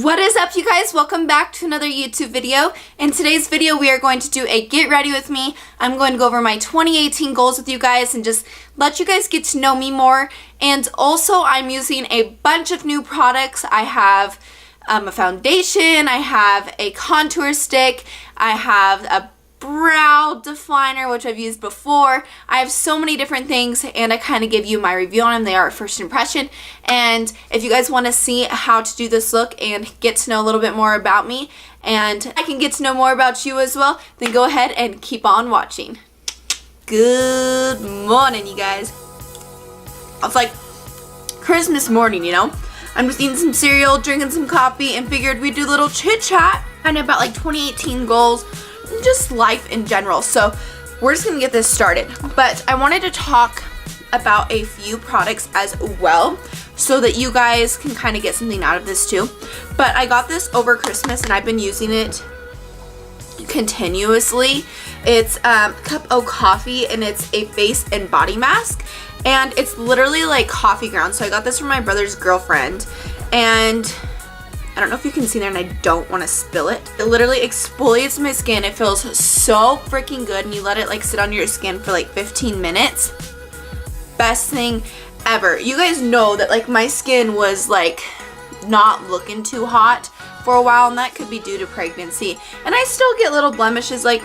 What is up, you guys? Welcome back to another YouTube video. In today's video, we are going to do a get ready with me. I'm going to go over my 2018 goals with you guys and just let you guys get to know me more. And also, I'm using a bunch of new products. I have a foundation, I have a contour stick, I have a brow definer, which I've used before. I have so many different things, and I kind of give you my review on them. They are a first impression, and if you guys want to see how to do this look and get to know a little bit more about me, and I can get to know more about you as well, then go ahead and keep on watching. Good morning, you guys. It's like Christmas morning, you know? I'm just eating some cereal, drinking some coffee, and figured we'd do a little chit chat kind of about like 2018 goals, just life in general. So we're just gonna get this started, but I wanted to talk about a few products as well so that you guys can kind of get something out of this too. But I got this over Christmas and I've been using it continuously. It's Cup of Coffee, and it's a face and body mask, and it's literally like coffee grounds. So I got this from my brother's girlfriend, and I don't know if you can see there, and I don't want to spill it. It literally exfoliates my skin. It feels so freaking good, and you let it like sit on your skin for like 15 minutes. Best thing ever. You guys know that like my skin was like not looking too hot for a while, and that could be due to pregnancy. And I still get little blemishes, like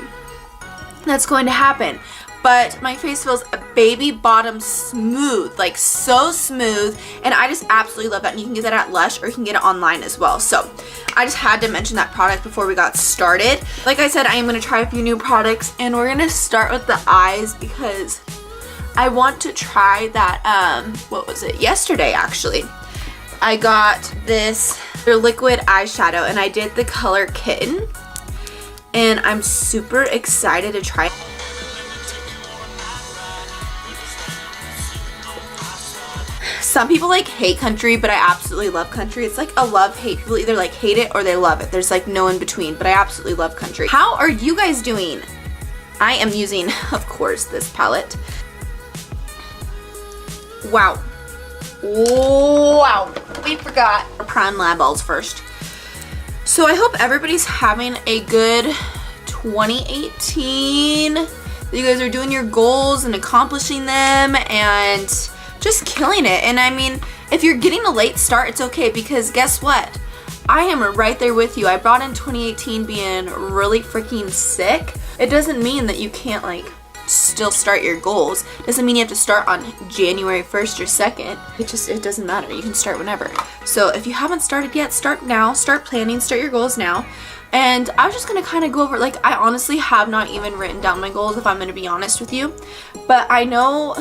that's going to happen. But my face feels a baby bottom smooth, like so smooth, and I just absolutely love that. And you can get that at Lush, or you can get it online as well. So I just had to mention that product before we got started. Like I said, I am going to try a few new products, and we're going to start with the eyes because I want to try that, what was it, yesterday actually. I got this liquid eyeshadow, and I did the color Kitten, and I'm super excited to try it. Some people like hate country, but I absolutely love country. It's like a love-hate. People either like hate it or they love it. There's like no in between, but I absolutely love country. How are you guys doing? I am using, of course, this palette. Wow. Wow. We forgot. Prime lab balls first. So I hope everybody's having a good 2018. You guys are doing your goals and accomplishing them and just killing it. And I mean, if you're getting a late start, it's okay, because guess what? I am right there with you. I brought in 2018 being really freaking sick. It doesn't mean that you can't like still start your goals. It doesn't mean you have to start on January 1st or 2nd. It doesn't matter. You can start whenever. So if you haven't started yet, start now. Start planning, start your goals now. And I was just gonna kind of go over, like, I honestly have not even written down my goals, if I'm gonna be honest with you. But I know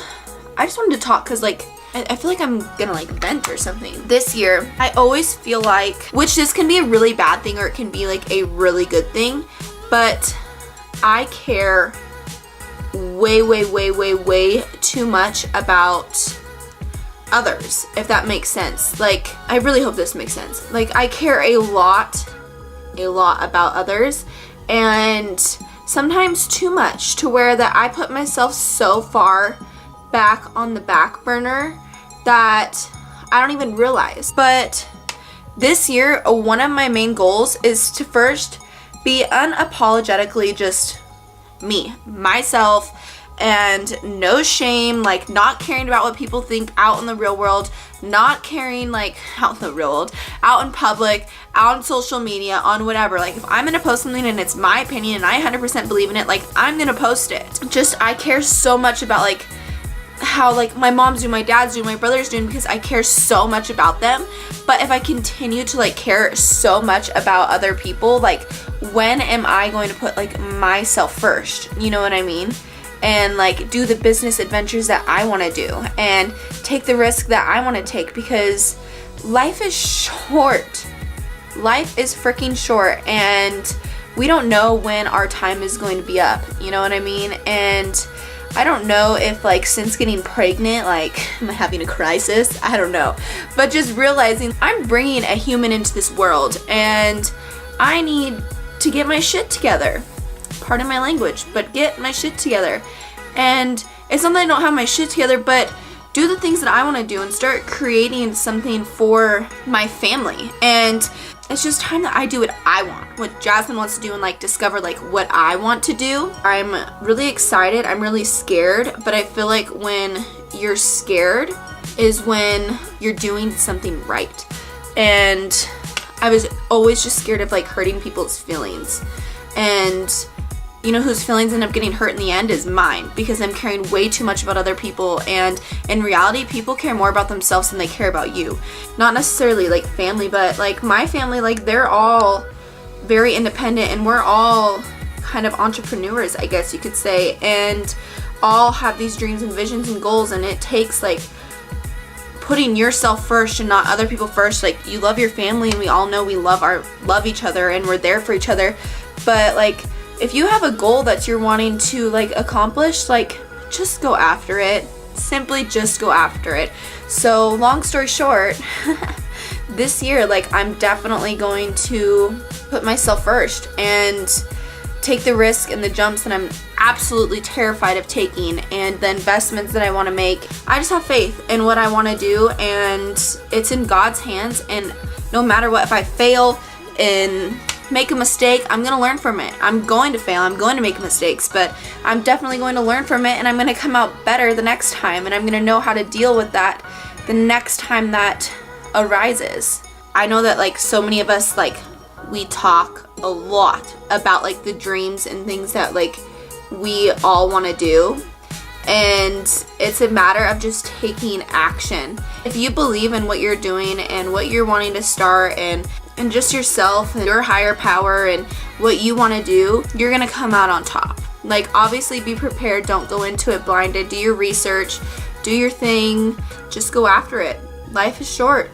I just wanted to talk because, like, I feel like I'm gonna, like, vent or something. This year, I always feel like, which this can be a really bad thing or it can be, like, a really good thing, but I care way too much about others, if that makes sense. Like, I really hope this makes sense. Like, I care a lot about others, and sometimes too much, to where that I put myself so far back on the back burner that I don't even realize. But this year, one of my main goals is to first be unapologetically just me, myself, and no shame, like not caring about what people think out in the real world, not caring like out in the real world, out in public, out on social media, on whatever. Like if I'm gonna post something and it's my opinion and I 100% believe in it, like I'm gonna post it. Just I care so much about like how like my mom's doing, my dad's doing, my brother's doing, because I care so much about them. But if I continue to like care so much about other people, like when am I going to put like myself first? You know what I mean? And like do the business adventures that I want to do and take the risk that I want to take, because life is short. Life is freaking short, and we don't know when our time is going to be up. You know what I mean? And I don't know if like since getting pregnant, like am I having a crisis? I don't know. But just realizing I'm bringing a human into this world, and I need to get my shit together. Pardon my language, but get my shit together. And it's not that I don't have my shit together, but do the things that I want to do and start creating something for my family. And it's just time that I do what I want, what Jasmyn wants to do, and like discover like what I want to do. I'm really excited. I'm really scared, but I feel like when you're scared is when you're doing something right. And I was always just scared of like hurting people's feelings. And you know whose feelings end up getting hurt in the end is mine, because I'm caring way too much about other people, and in reality people care more about themselves than they care about you. Not necessarily like family, but like my family, like they're all very independent and we're all kind of entrepreneurs, I guess you could say, and all have these dreams and visions and goals, and it takes like putting yourself first and not other people first. Like you love your family, and we all know we love each other and we're there for each other, but like if you have a goal that you're wanting to like accomplish, like just go after it. Simply just go after it. So long story short, this year like I'm definitely going to put myself first and take the risk and the jumps that I'm absolutely terrified of taking, and the investments that I want to make. I just have faith in what I want to do, and it's in God's hands, and no matter what, if I fail and make a mistake, I'm gonna learn from it. I'm going to fail, I'm going to make mistakes, but I'm definitely going to learn from it, and I'm gonna come out better the next time, and I'm gonna know how to deal with that the next time that arises. I know that like so many of us, like we talk a lot about like the dreams and things that like we all want to do, and it's a matter of just taking action. If you believe in what you're doing and what you're wanting to start, and just yourself and your higher power and what you want to do, you're gonna come out on top. Like obviously be prepared, don't go into it blinded, do your research, do your thing, just go after it. Life is short,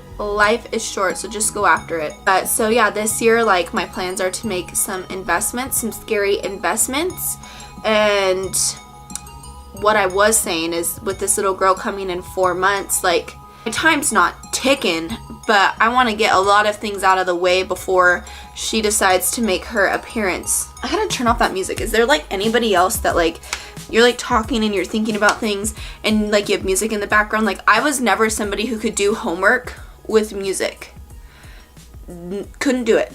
so just go after it. So yeah, this year like my plans are to make some investments, some scary investments. And what I was saying is, with this little girl coming in 4 months, like my time's not ticking, but I want to get a lot of things out of the way before she decides to make her appearance. I gotta turn off that music. Is there like anybody else that like you're like talking and you're thinking about things and like you have music in the background? Like I was never somebody who could do homework with music. Couldn't do it.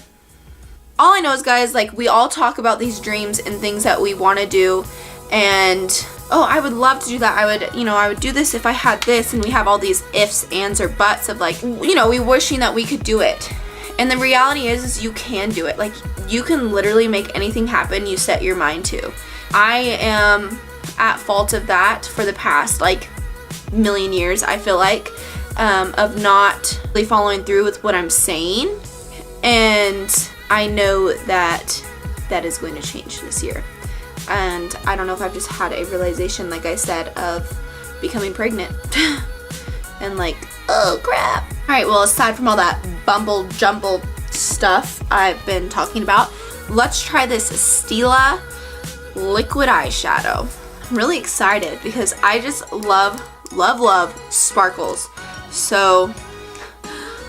All I know is, guys, like we all talk about these dreams and things that we want to do, and oh, I would love to do that. I would do this if I had this, and we have all these ifs, ands, or buts of like, we wishing that we could do it. And the reality is you can do it. Like you can literally make anything happen you set your mind to. I am at fault of that for the past like million years, I feel like, of not really following through with what I'm saying. And I know that that is going to change this year. And I don't know if I've just had a realization, like I said, of becoming pregnant. And like, oh crap. Alright, well, aside from all that bumble jumble stuff I've been talking about, let's try this Stilla liquid eyeshadow. I'm really excited because I just love sparkles. So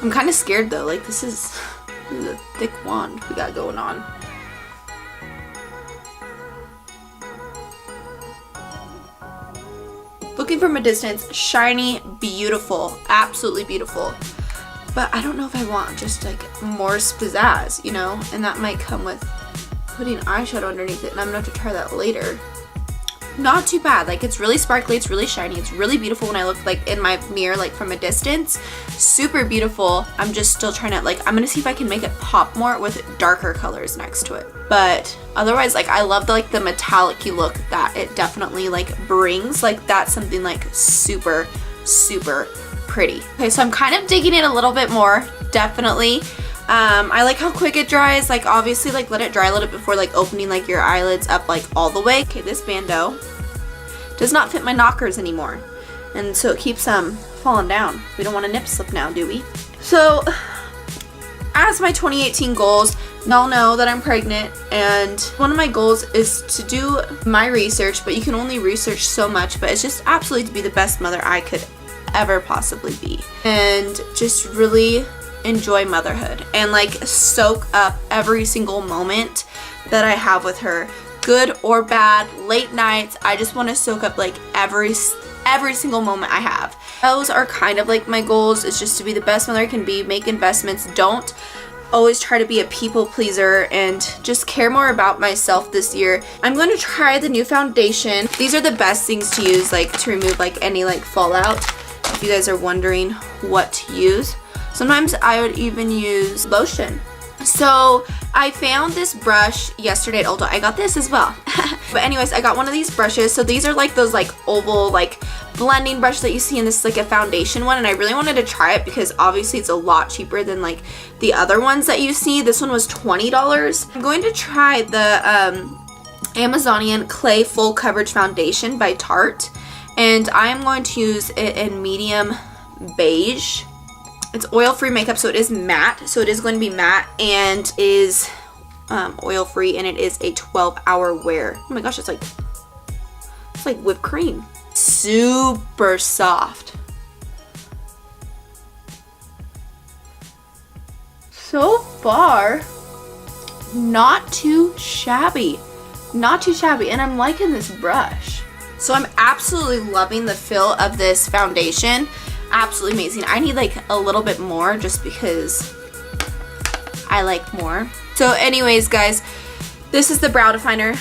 I'm kind of scared though. Like this is a thick wand we got going on. Looking from a distance, shiny, beautiful, absolutely beautiful. But I don't know if I want just like more pizzazz, and that might come with putting eyeshadow underneath it, and I'm gonna have to try that later. Not too bad. Like it's really sparkly, it's really shiny, it's really beautiful when I look like in my mirror, like from a distance. Super beautiful. I'm just still trying to I'm gonna see if I can make it pop more with darker colors next to it. But otherwise, like I love the metallic-y look that it definitely like brings. Like that's something like super pretty. Okay, so I'm kind of digging it a little bit more, definitely. I like how quick it dries. Like obviously like let it dry a little bit before like opening like your eyelids up like all the way. Okay, this bandeau does not fit my knockers anymore, and so it keeps falling down. We don't want a nip slip now, do we? So as my 2018 goals, y'all know that I'm pregnant, and one of my goals is to do my research, but you can only research so much, but it's just absolutely to be the best mother I could ever possibly be, and just really enjoy motherhood and like soak up every single moment that I have with her, good or bad, late nights. I just want to soak up like every single moment I have. Those are kind of like my goals, is just to be the best mother I can be, make investments, don't always try to be a people pleaser and just care more about myself this year. I'm going to try the new foundation. These are the best things to use, like to remove like any like fallout, if you guys are wondering what to use. Sometimes I would even use lotion. So I found this brush yesterday at Ulta. I got this as well. But anyways, I got one of these brushes. So these are like those like oval like blending brush that you see in this like a foundation one, and I really wanted to try it because obviously it's a lot cheaper than like the other ones that you see. This one was $20. I'm going to try the Amazonian Clay Full Coverage Foundation by Tarte, and I am going to use it in medium beige. It's oil-free makeup, so it is matte. So it is going to be matte and is oil-free, and it is a 12-hour wear. Oh my gosh, it's like whipped cream. Super soft. So far, not too shabby. Not too shabby, and I'm liking this brush. So I'm absolutely loving the feel of this foundation. Absolutely amazing. I need like a little bit more just because I like more. So anyways, guys, this is the brow definer,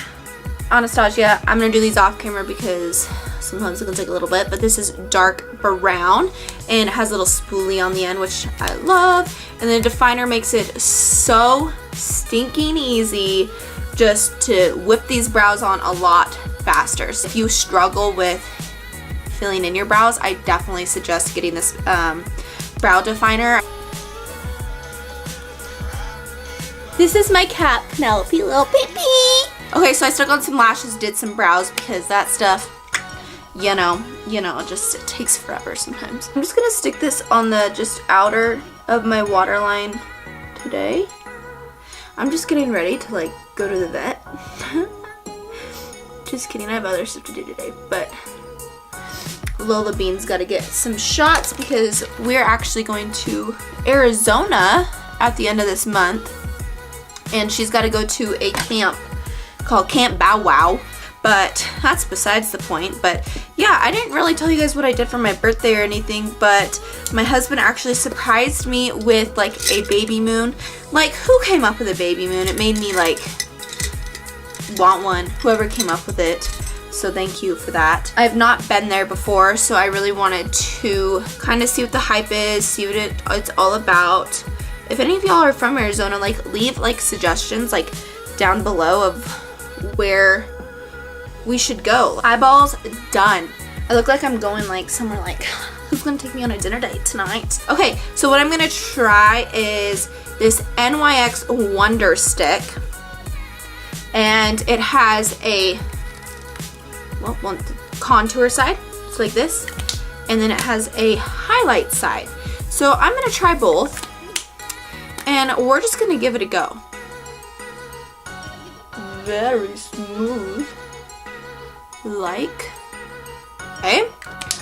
Anastasia. I'm gonna do these off camera because sometimes it can take a little bit, but this is dark brown and it has a little spoolie on the end, which I love. And the definer makes it so stinking easy just to whip these brows on a lot faster. So if you struggle with filling in your brows, I definitely suggest getting this brow definer. This is my cat, Penelope, little baby. Okay, so I stuck on some lashes, did some brows because that stuff, you know, it takes forever sometimes. I'm just gonna stick this on the just outer of my waterline today. I'm just getting ready to like go to the vet. Just kidding, I have other stuff to do today, but Lola Bean's got to get some shots because we're actually going to Arizona at the end of this month, and she's got to go to a camp called Camp Bow Wow, but that's besides the point. But yeah, I didn't really tell you guys what I did for my birthday or anything, but my husband actually surprised me with like a baby moon. Like, who came up with a baby moon? It made me like want one, whoever came up with it. So thank you for that. I've not been there before, so I really wanted to kind of see what the hype is, see what it's all about. If any of y'all are from Arizona, like leave like suggestions like down below of where we should go. Eyeballs done. I look like I'm going like somewhere like, who's gonna take me on a dinner date tonight? Okay, so what I'm gonna try is this NYX Wonder Stick, and it has a one contour side, it's like this, and then it has a highlight side. So I'm gonna try both, and we're just gonna give it a go. Very smooth, like, okay.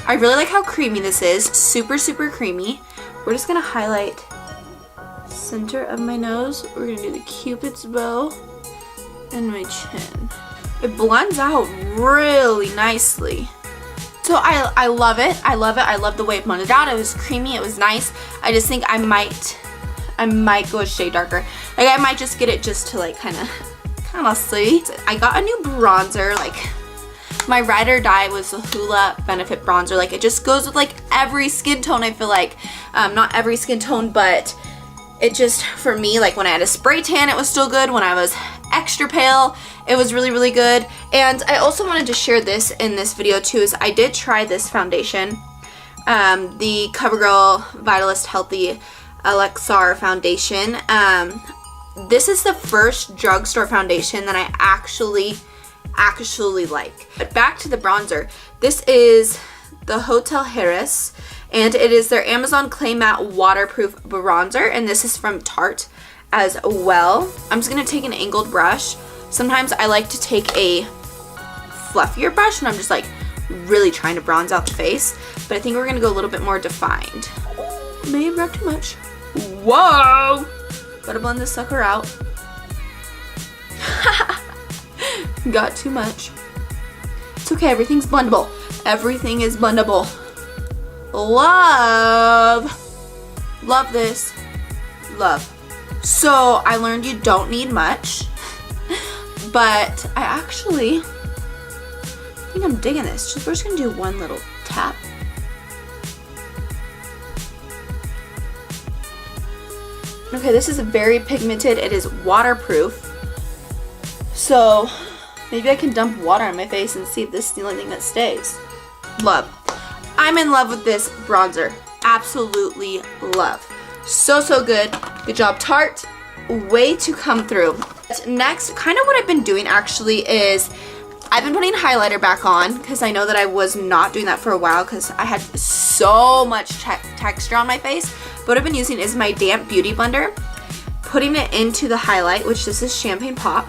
I really like how creamy this is, super creamy. We're just gonna highlight center of my nose. We're gonna do the Cupid's bow and my chin. It blends out really nicely. So I love it. I love it. I love the way it blended out. It was creamy. It was nice. I just think I might go a shade darker. Like I might just get it just to like kind of see. I got a new bronzer. Like my ride or die was the Hoola Benefit bronzer. Like it just goes with like every skin tone. I feel like not every skin tone, but it just, for me, like when I had a spray tan, it was still good. When I was extra pale, it was really good. And I also wanted to share this in this video too, is I did try this foundation, the CoverGirl Vitalist Healthy Elixir foundation. This is the first drugstore foundation that I actually like. But back to the bronzer. This is the Hotel Harris, and it is their Amazon Clay Matte Waterproof Bronzer, and this is from Tarte as well. I'm just gonna take an angled brush. Sometimes I like to take a fluffier brush when I'm just like really trying to bronze out the face, but I think we're gonna go a little bit more defined. May have rubbed too much. Whoa! Gotta blend this sucker out. Got too much. It's okay, everything's blendable. Everything is blendable. Love this. Love. So I learned you don't need much, but I think I'm digging this. We're just gonna do one little tap. Okay, this is very pigmented. It is waterproof. So maybe I can dump water on my face and see if this is the only thing that stays. Love. I'm in love with this bronzer. Absolutely love. So, so good. Good job, Tarte. Way to come through. Next, kind of what I've been doing actually is I've been putting highlighter back on because I know that I was not doing that for a while because I had so much texture on my face. But what I've been using is my damp beauty blender, putting it into the highlight, which this is Champagne Pop,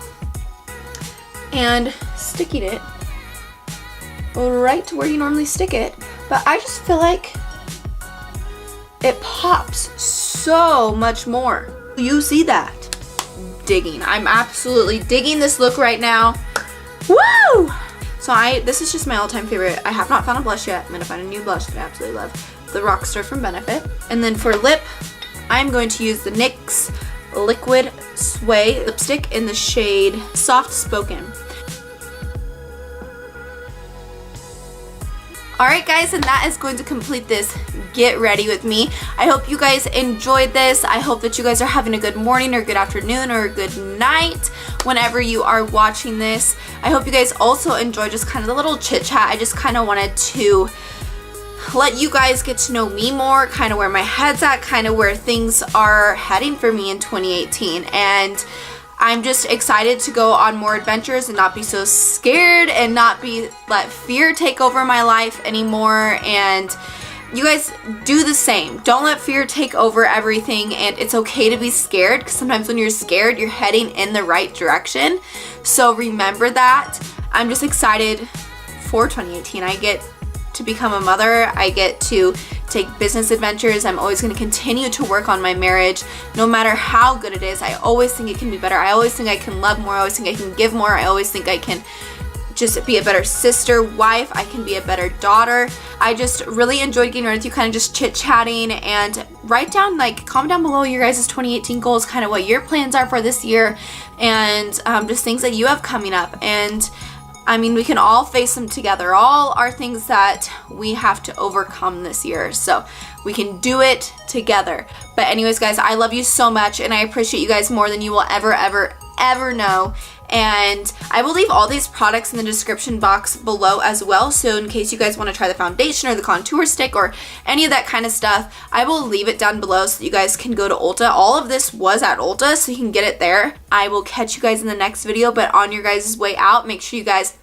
and sticking it right to where you normally stick it. But I just feel like it pops so much more. You see that? Digging. I'm absolutely digging this look right now. Woo! So this is just my all-time favorite. I have not found a blush yet. I'm gonna find a new blush that I absolutely love. The Rockstar from Benefit. And then for lip, I'm going to use the NYX Liquid Sway lipstick in the shade Soft Spoken. Alright guys, and that is going to complete this Get Ready With Me. I hope you guys enjoyed this. I hope that you guys are having a good morning or good afternoon or a good night whenever you are watching this. I hope you guys also enjoyed just kind of the little chit chat. I just kind of wanted to let you guys get to know me more, kind of where my head's at, kind of where things are heading for me in 2018. And I'm just excited to go on more adventures and not be so scared and not let fear take over my life anymore. And you guys do the same. Don't let fear take over everything, and it's okay to be scared because sometimes when you're scared, you're heading in the right direction. So remember that. I'm just excited for 2018. I get to become a mother. I get to take business adventures. I'm always going to continue to work on my marriage no matter how good it is. I always think it can be better. I always think I can love more. I always think I can give more. I always think I can just be a better sister, wife. I can be a better daughter. I just really enjoyed getting ready with you, kind of just chit-chatting, and write down, comment down below your guys' 2018 goals, kind of what your plans are for this year, and just things that you have coming up. And I mean, we can all face them together. All are things that we have to overcome this year. So we can do it together. But anyways, guys, I love you so much, and I appreciate you guys more than you will ever, ever, ever know. And I will leave all these products in the description box below as well. So in case you guys want to try the foundation or the contour stick or any of that kind of stuff, I will leave it down below so that you guys can go to Ulta. All of this was at Ulta, so you can get it there. I will catch you guys in the next video, but on your guys' way out, make sure you guys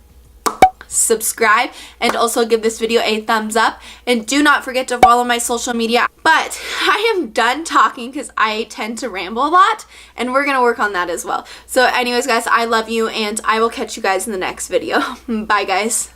subscribe and also give this video a thumbs up, and do not forget to follow my social media. But I am done talking because I tend to ramble a lot, and we're gonna work on that as well. So anyways, guys, I love you, and I will catch you guys in the next video. Bye guys.